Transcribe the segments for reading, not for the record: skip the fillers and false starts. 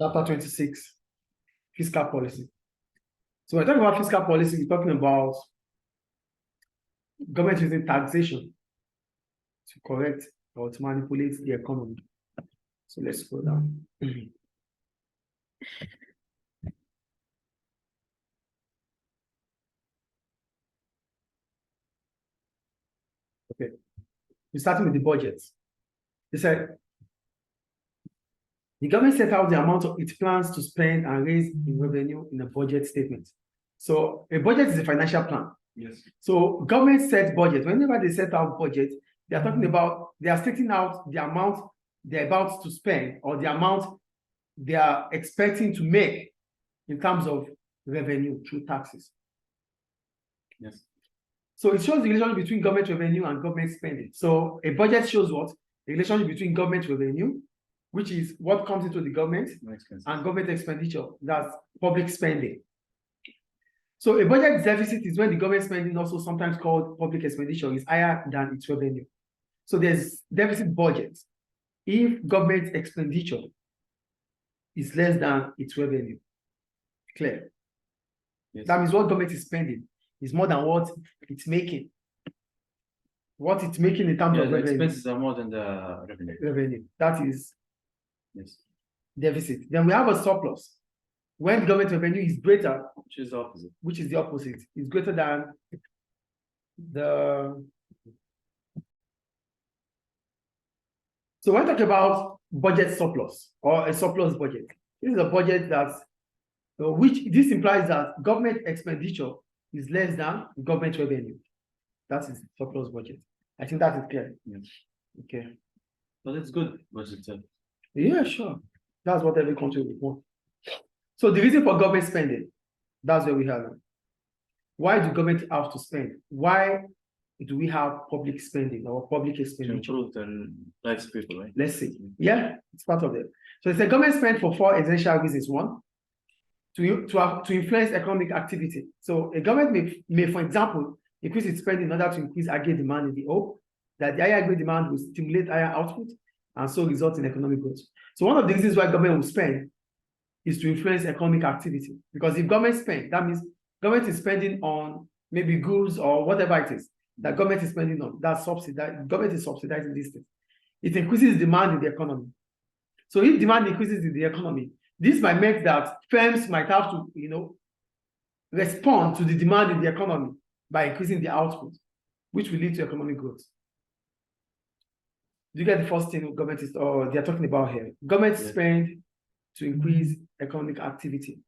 Chapter 26, fiscal policy. So when we're talking about fiscal policy, we're talking about government using taxation to correct or to manipulate the economy. So let's go down. Okay. We're starting with the budget. They said the government set out the amount of it plans to spend and raise in revenue in a budget statement. So a budget is a financial plan. Yes. So government sets budget. Whenever they set out budget, they are talking about, they are stating out the amount they're about to spend or the amount they are expecting to make in terms of revenue through taxes. Yes. So it shows the relationship between government revenue and government spending. So a budget shows what? The relationship between government revenue, which is what comes into the government, and government expenditure, that's public spending. So a budget deficit is when the government spending, also sometimes called public expenditure, is higher than its revenue. So there's deficit budget if government expenditure is less than its revenue. Clear? Yes. That means what government is spending is more than what it's making. What it's making in terms of the revenue. expenses are more than the revenue. Revenue. That is Yes. deficit. Then we have a surplus. When the government revenue is greater, Which is the opposite. which is the opposite, is greater than the. So when we talk about budget surplus or a surplus budget, this is a budget that's which this implies that government expenditure is less than government revenue. That is surplus budget. I think that is clear. Yes. Okay. But it's good budget. Yeah, sure. That's what every country would want. So the reason for government spending, that's where we have it. Why do government have to spend? Why do we have public spending or public To expenditure? improve the lives of people, right? Let's see. Yeah, it's part of it. So it's a government spend for 4 essential reasons. One, to influence economic activity. So a government may, for example, increase its spending in order to increase aggregate demand in the hope that the higher aggregate demand will stimulate higher output and so result in economic growth. So one of the reasons why government will spend is to influence economic activity. Because if government spend, that means government is spending on maybe goods or whatever it is that government is spending on, that government is subsidizing these things. It increases demand in the economy. So if demand increases in the economy, this might make that firms might have to, respond to the demand in the economy by increasing the output, which will lead to economic growth. Do you get the first thing government is, or they're talking about here? Government spend to increase economic activity,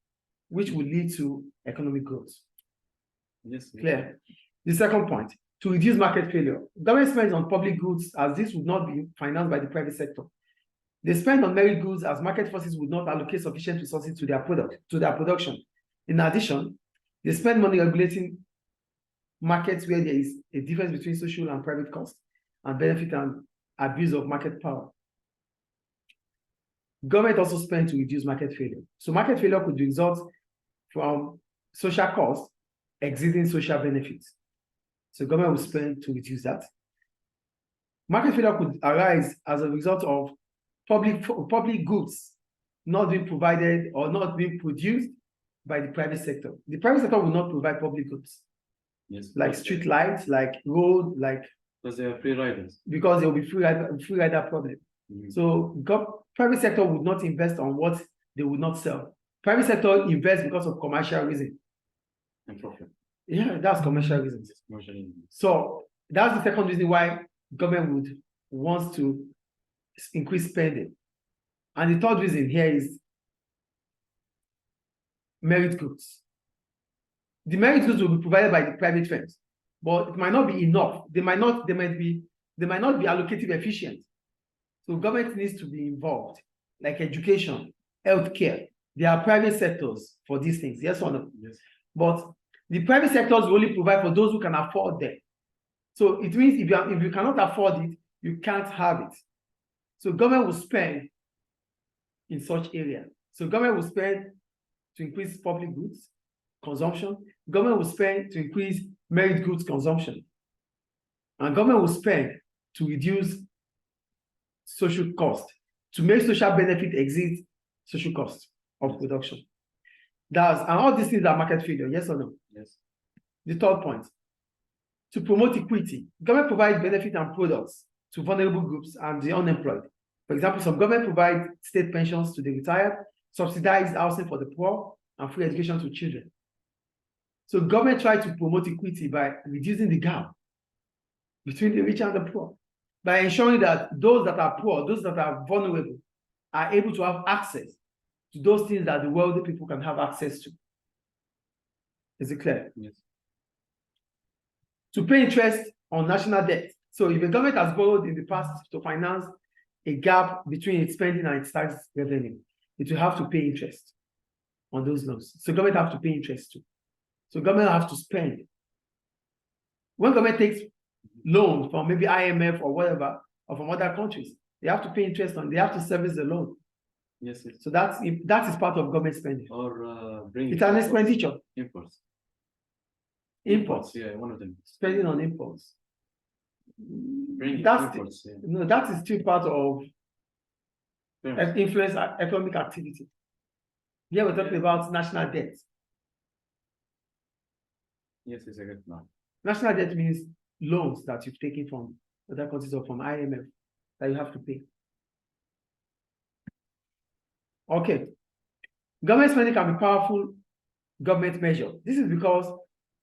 which will lead to economic growth. Yes. Clear? The second point, to reduce market failure. Government spends on public goods as this would not be financed by the private sector. They spend on merit goods as market forces would not allocate sufficient resources to their production. In addition, they spend money regulating markets where there is a difference between social and private costs and benefit and abuse of market power. Government also spends to reduce market failure. So market failure could result from social costs exceeding social benefits. So government will spend to reduce that. Market failure could arise as a result of public goods not being provided or not being produced by the private sector. The private sector will not provide public goods. Yes. Like street lights, like road, like. Because they are free riders. Because there will be free rider problem. Mm-hmm. So private sector would not invest on what they would not sell. Private sector invests because of commercial reason. And profit. Yeah, that's commercial reasons. Commercial reasons. So that's the second reason why government wants to increase spending. And the third reason here is merit goods. The merit goods will be provided by the private firms, but it might not be enough. They might not be allocative efficient. So government needs to be involved, like education, healthcare. There are private sectors for these things, yes or no? Yes. But the private sectors will only provide for those who can afford them. So it means if you cannot afford it, you can't have it. So government will spend in such area. So government will spend to increase public goods consumption. Government will spend to increase merit goods consumption. And government will spend to reduce social cost, to make social benefit exceed social cost of production. And all these things are market failure, yes or no? Yes. The third point, to promote equity, government provides benefits and products to vulnerable groups and the unemployed. For example, some government provide state pensions to the retired, subsidized housing for the poor, and free education to children. So government try to promote equity by reducing the gap between the rich and the poor, by ensuring that those that are poor, those that are vulnerable, are able to have access to those things that the wealthy people can have access to. Is it clear? Yes. To pay interest on national debt. So if the government has borrowed in the past to finance a gap between its spending and its tax revenue, it will have to pay interest on those loans. So government have to pay interest too. So government have to spend. When government takes loans from maybe IMF or whatever, or from other countries, they have to pay interest on, they have to service the loan. Yes, yes. So that is part of government spending. Or bring It's an expenditure. Imports. Imports. Yeah, one of them. Spending on imports. Bring That's imports, yeah. No, that is still part of Fair. influence economic activity. Here we're talking about national debt. Yes, yes, I get now. National debt means loans that you've taken from other countries or from IMF that you have to pay. Okay. Government spending can be powerful government measure. This is because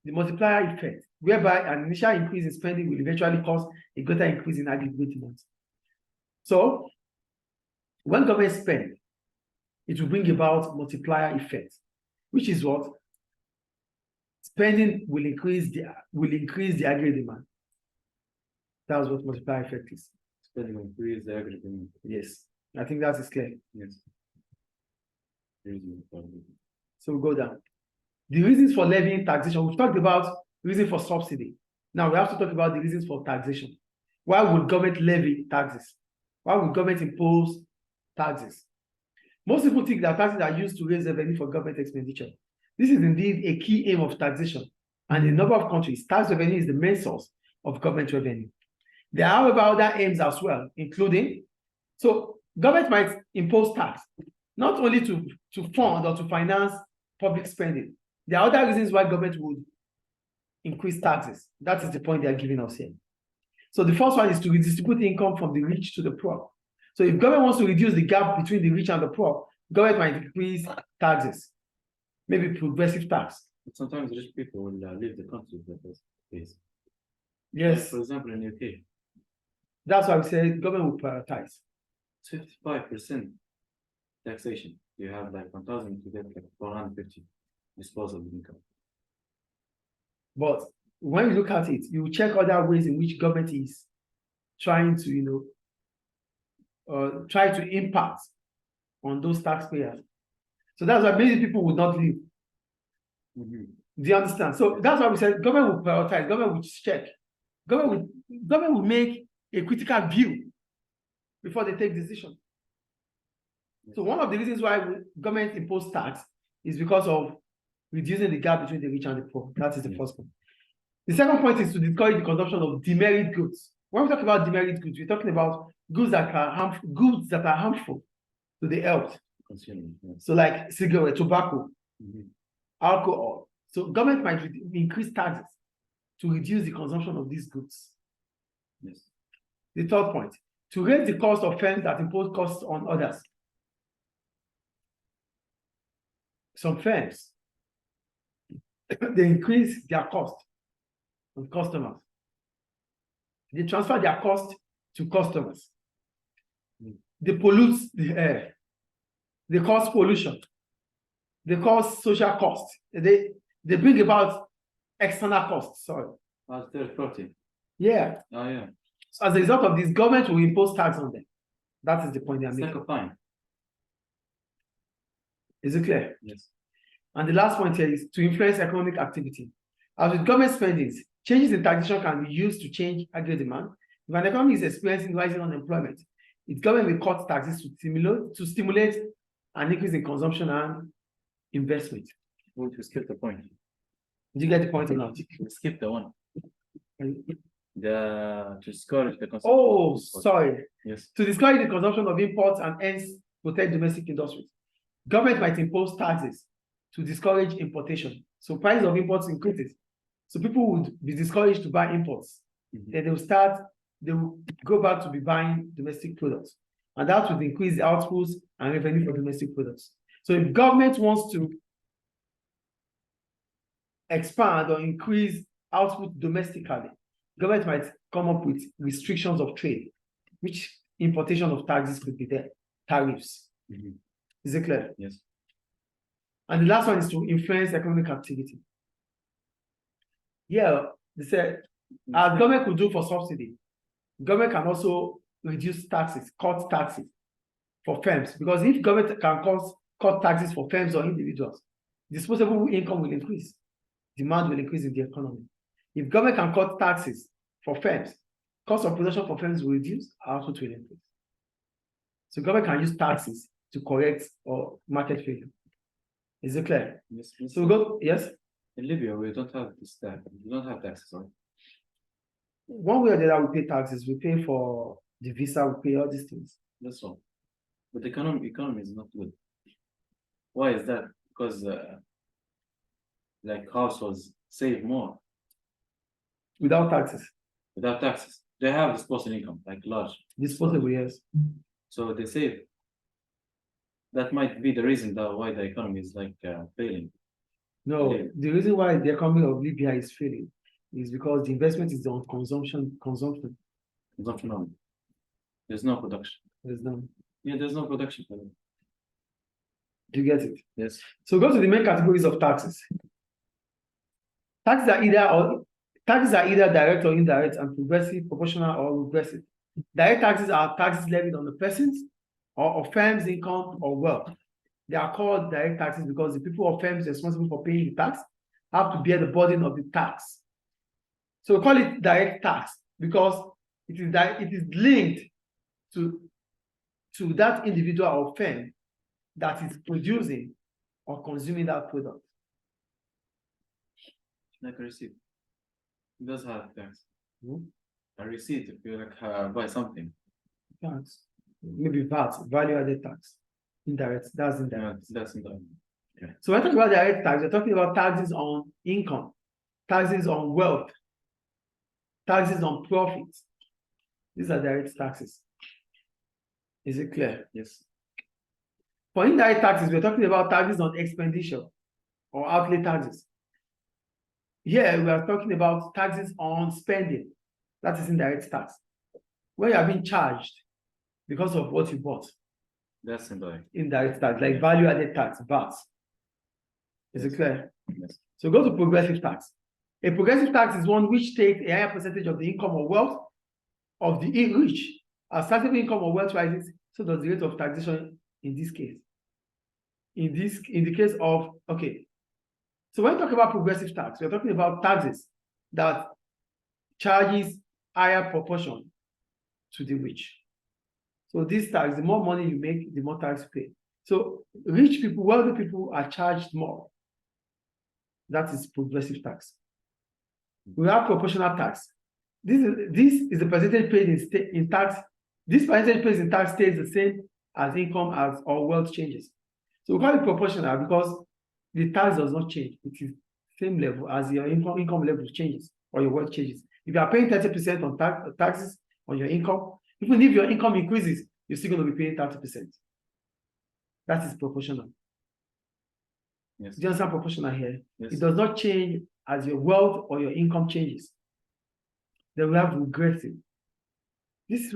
the multiplier effect, whereby an initial increase in spending will eventually cause a greater increase in aggregate demand. So, when government spend, it will bring about multiplier effect, which is what? Spending will increase the aggregate demand. That's what multiplier effect is. Spending will increase the aggregate demand. Yes, I think that is clear. Yes. So we go down. The reasons for levying taxation. We've talked about reason for subsidy. Now we have to talk about the reasons for taxation. Why would government levy taxes? Why would government impose taxes? Most people think that taxes are used to raise revenue for government expenditure. This is indeed a key aim of taxation. And in a number of countries, tax revenue is the main source of government revenue. There are, however, other aims as well, including, so government might impose tax, not only to fund or to finance public spending. There are other reasons why government would increase taxes. That is the point they are giving us here. So the first one is to redistribute income from the rich to the poor. So if government wants to reduce the gap between the rich and the poor, government might increase taxes, maybe progressive tax. But sometimes rich people will leave the country that is based. Yes. Like, for example, in UK, that's why we say government will prioritize. 55% taxation. You have like 1,000 to get like 450 disposable income. But when you look at it, you check other ways in which government is trying to, try to impact on those taxpayers. So that's why many people would not leave. Mm-hmm. Do you understand? So that's why we said government will prioritize, government will check, government will make a critical view before they take decision. So one of the reasons why government impose tax is because of reducing the gap between the rich and the poor. That is the first point. The second point is to discourage the consumption of demerit goods. When we talk about demerit goods, we're talking about goods that are harmful to the health. Consuming, yeah. So like cigarette, tobacco, Mm-hmm. alcohol. So government might increase taxes to reduce the consumption of these goods. Yes. The third point, to raise the cost of firms that impose costs on others. Some firms, they increase their cost on customers. They transfer their cost to customers. They pollute the air. They cause pollution. They cause social costs. They bring about external costs. Sorry. Third party. Yeah. Oh, yeah. So as a result of this, government will impose tax on them. That is the point they are It's like making. a fine. Is it clear? Yes. And the last point here is to influence economic activity. As with government spendings, changes in taxation can be used to change aggregate demand. If an economy is experiencing rising unemployment, its government will cut taxes to stimulate an increase in consumption and investment. We skip the point. Did you get the point or not? We skip the one. To discourage the consumption. Oh, sorry. Yes. To discourage the consumption of imports and hence protect domestic industries. Government might impose taxes to discourage importation. So price of imports increases. So people would be discouraged to buy imports. Then they will go back to be buying domestic products. And that would increase the outputs and revenue for domestic products. So if government wants to expand or increase output domestically, government might come up with restrictions of trade, which importation of taxes could be there, tariffs. Is it clear? Yes. And the last one is to influence economic activity. Yeah, they said, as government could do for subsidy, government can also reduce taxes, cut taxes for firms, because if government can cut taxes for firms or individuals, disposable income will increase, demand will increase in the economy. If government can cut taxes for firms, cost of production for firms will reduce, output will increase. So government can use taxes to correct or market failure. Is it clear? Yes. So we go, yes? In Libya, we don't have this tax. We don't have taxes, right? One way or the other, we pay taxes. We pay for the visa, we pay all these things. That's all. But the economy is not good. Why is that? Because like households save more Without taxes. without taxes. They have disposable income, like large. Disposable, yes. So they save. That might be the reason why the economy is like failing. No, Okay. the reason why the economy of Libya is failing is because the investment is on consumption. Consumption only. There's no production. There's none. Yeah, there's no production. Do you get it? Yes. So go to the main categories of taxes. Taxes are either direct or indirect, and progressive, proportional, or regressive. Direct taxes are taxes levied on the persons or firms' income or wealth. They are called direct taxes because the people or firms responsible for paying the tax have to bear the burden of the tax. So we call it direct tax because it is linked to that individual or firm that is producing or consuming that product. Like a receipt. It does have tax. Hmm? A receipt if you like buy something. Tax. Maybe VAT, value added tax. Indirect, that's indirect. Yeah, that's indirect. Okay. So when we talk about direct tax, we're talking about taxes on income, taxes on wealth, taxes on profits. These are direct taxes. Is it clear? Yes. For indirect taxes, we're talking about taxes on expenditure or outlay taxes. Here, we are talking about taxes on spending. That is indirect tax. When you are being charged because of what you bought. That's indirect. Indirect tax, like value added tax, VAT. Is it clear? Yes. So go to progressive tax. A progressive tax is one which takes a higher percentage of the income or wealth of the rich. As taxable income or wealth rises, so does the rate of taxation in this case. In the case of, okay. So when we talk about progressive tax, we're talking about taxes that charges higher proportion to the rich. So this tax, the more money you make, the more tax you pay. So rich people, wealthy people are charged more. That is progressive tax. We have proportional tax. This is the percentage paid in tax. This percentage paid in tax stays the same as income or wealth changes. So we call it proportional because the tax does not change. It is same level as your income level changes or your wealth changes. If you are paying 30% on taxes on your income, even if your income increases, you're still going to be paying 30%. That is proportional. Yes. Do you understand proportional here? Yes. It does not change as your wealth or your income changes. Then we have regressive. This is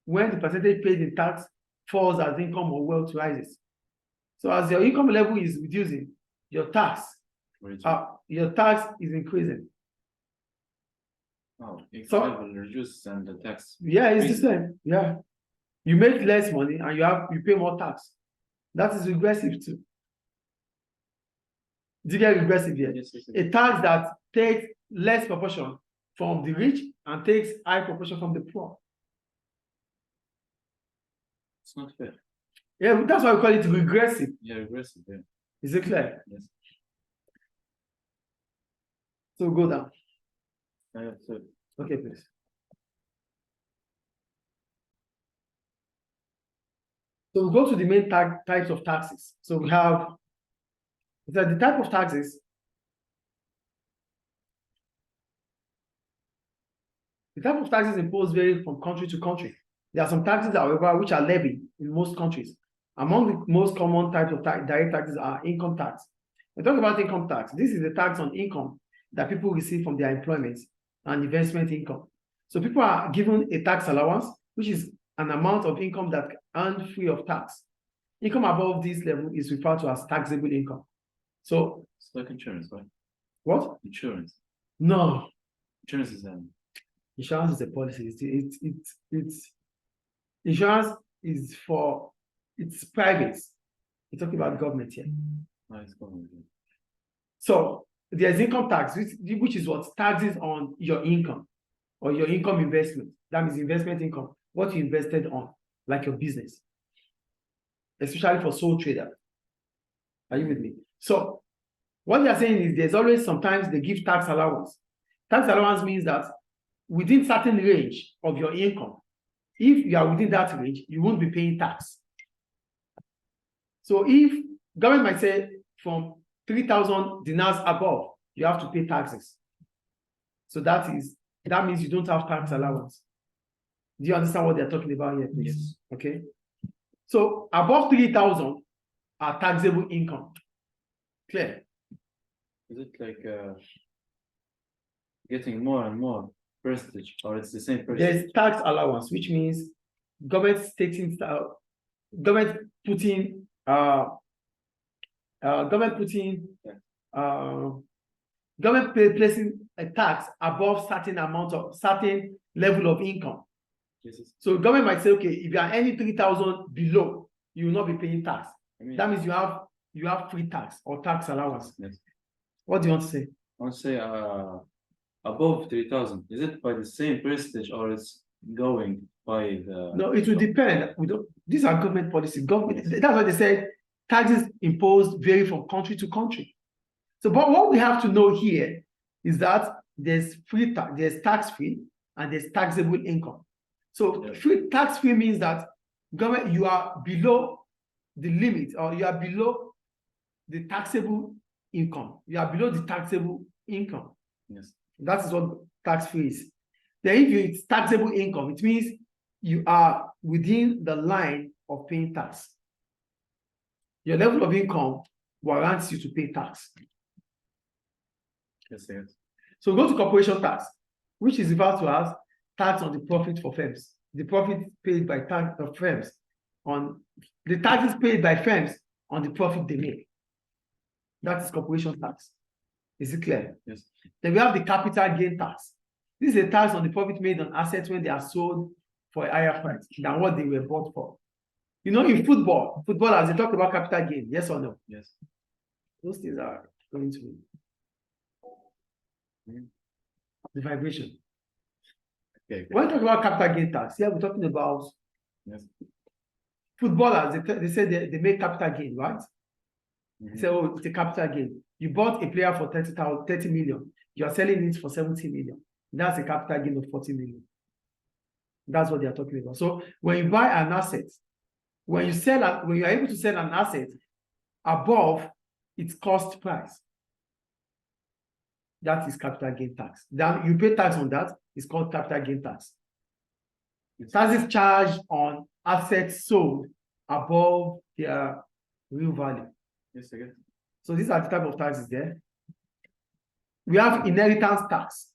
when the percentage paid in tax falls as income or wealth rises. So as your income level is reducing, your tax is increasing. Oh, if So, level reduces and the tax. Yeah, it's the same. Yeah. You make less money and you pay more tax. That is regressive too. Do you get regressive here? Yes. A tax that takes less proportion from the rich and takes high proportion from the poor. It's not fair. Yeah, that's why we call it regressive. Yeah, regressive. Yeah. Is it clear? Yes. So go down. So Okay, please. So we go to the main types of taxes. So we have the type of taxes. The type of taxes imposed vary from country to country. There are some taxes, however, which are levied in most countries. Among the most common types of direct taxes are income tax. We talk about income tax. This is the tax on income that people receive from their employment and investment income. So people are given a tax allowance, which is an amount of income that earned free of tax. Income above this level is referred to as taxable income. So It's like insurance, right? what? Insurance. No. Insurance is Insurance is a policy. Insurance is for, it's private. We're talking about government here. it's government. So there's income tax, which is what taxes on your income or your income investment. That means investment income, what you invested on, like your business, especially for sole trader. Are you with me? So what they are saying is there's always sometimes they give tax allowance. Tax allowance means that within certain range of your income, if you are within that range, you won't be paying tax. So if government might say from 3,000 dinars above, you have to pay taxes. So that means you don't have tax allowance. Do you understand what they're talking about here, please? Yes. Okay. So above 3,000 are taxable income. Clear? Is it like getting more and more percentage, or it's the same percentage? There's tax allowance, which means government stating, government putting placing a tax above certain level of income. Yes. So government might say, okay, if you are earning 3,000 below, you will not be paying tax. That means you have free tax or tax allowance. Yes. What do you want to say? I want to say above 3,000. Is it by the same percentage, or it's going by the? No, it will depend. These are government policy. That's why they say taxes imposed vary from country to country. So, but what we have to know here is that there's tax-free and there's taxable income. So tax-free means that government, you are below the limit, or you are below the taxable income. You are below the taxable income. Yes. That is what tax-free is. Then if it's taxable income, it means you are within the line of paying tax. Your level of income warrants you to pay tax. Yes, yes. So go to corporation tax, which is referred to as tax on the profit for firms. The profit paid by firms on the taxes paid by firms on the profit they make. That is corporation tax. Is it clear? Yes. Then we have the capital gain tax. This is a tax on the profit made on assets when they are sold for a higher price than what they were bought for. You know, in footballers, they talk about capital gain, yes or no? Yes. Those things are going to be the vibration. Okay. When we talk about capital gain tax, here we're talking about footballers. They say they make capital gain, right? They say, oh, it's a capital gain. You bought a player for 30 million. You are selling it for 70 million. That's a capital gain of 40 million. That's what they are talking about. So when you buy an asset, when you are able to sell an asset above its cost price, that is capital gain tax. Then you pay tax on that. It's called capital gain tax. Taxes charged on assets sold above their real value. Yes, I get it. So these are the type of taxes there. We have inheritance tax.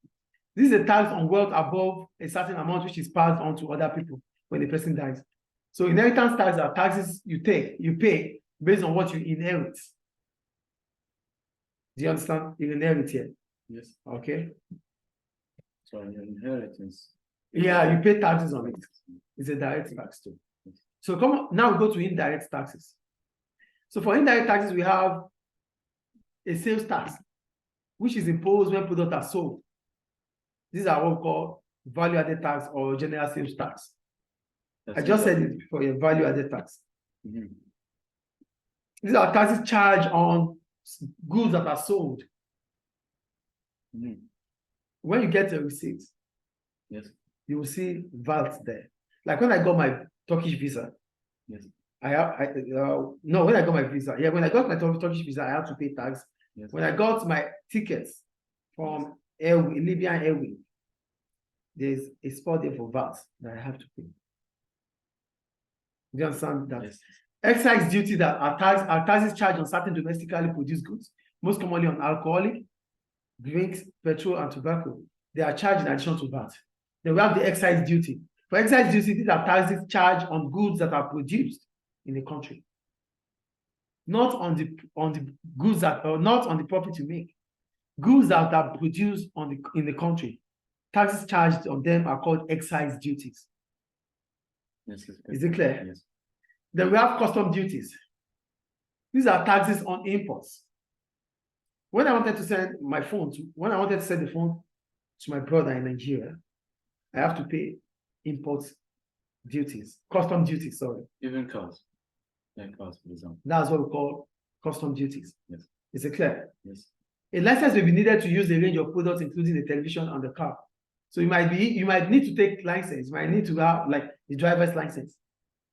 This is a tax on wealth above a certain amount, which is passed on to other people when the person dies. So inheritance tax are taxes you pay based on what you inherit. Do you understand? You inherit here. Yes. Okay. So your inheritance. Yeah, you pay taxes on it. It's a direct tax too. So now we go to indirect taxes. So for indirect taxes, we have a sales tax, which is imposed when products are sold. These are what we call value-added tax or general sales tax. I just said it before, a value-added tax. These are taxes charged on goods that are sold. When you get a receipt, yes, you will see VAT there. Like when I got my Turkish visa, yes, no, when I got my visa, yeah, when I got my Turkish visa, I had to pay tax. Yes. When I got my tickets from Airway, Libyan Airway, there's a spot there for VAT that I have to pay. Do you understand that? Yes. Excise duty that are taxes charged on certain domestically produced goods, most commonly on alcoholic, drinks, petrol, and tobacco. They are charged in addition to VAT. Then we have the excise duty. For excise duty, these are taxes charged on goods that are produced in the country, not on the goods that are not on the profit you make. Goods that are produced in the country, taxes charged on them are called excise duties. Yes. Is it clear? Yes. Then we have custom duties. These are taxes on imports. When I wanted to send the phone to my brother in Nigeria, I have to pay import duties, custom duties, sorry. Even cars. Like cars, for example. That's what we call custom duties. Yes. Is it clear? Yes. A license will be needed to use a range of products, including the television and the car. So you might need to take license, you might need to have like the driver's license.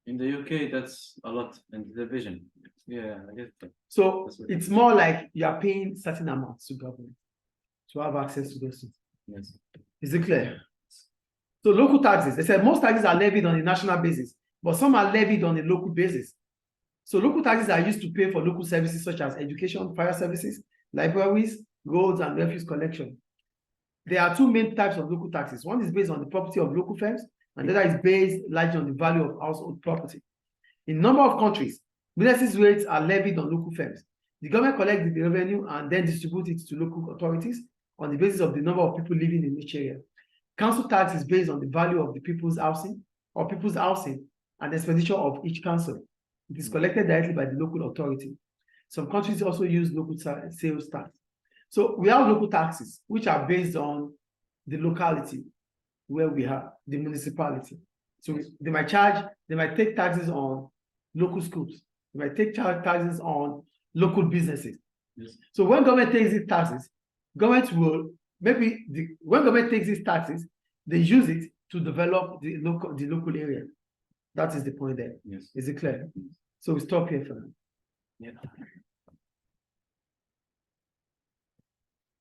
In the UK, that's a lot in television. Yeah, I get that. So it's more like you are paying certain amounts to government to have access to those things. Yes. Is it clear? So local taxes, they said most taxes are levied on a national basis, but some are levied on a local basis. So local taxes are used to pay for local services such as education, fire services, libraries, roads, and refuse collection. There are two main types of local taxes. One is based on the property of local firms, and the other is based largely on the value of household property. In a number of countries, business rates are levied on local firms. The government collects the revenue and then distributes it to local authorities on the basis of the number of people living in each area. Council tax is based on the value of the people's housing and the expenditure of each council. It is collected directly by the local authority. Some countries also use local sales tax. So we have local taxes, which are based on the locality where we have the municipality. So they might take taxes on local schools. They might take taxes on local businesses. Yes. So when government takes these taxes, when government takes these taxes, they use it to develop the local area. That is the point there. Yes. Is it clear? So we stop here for now. Yeah.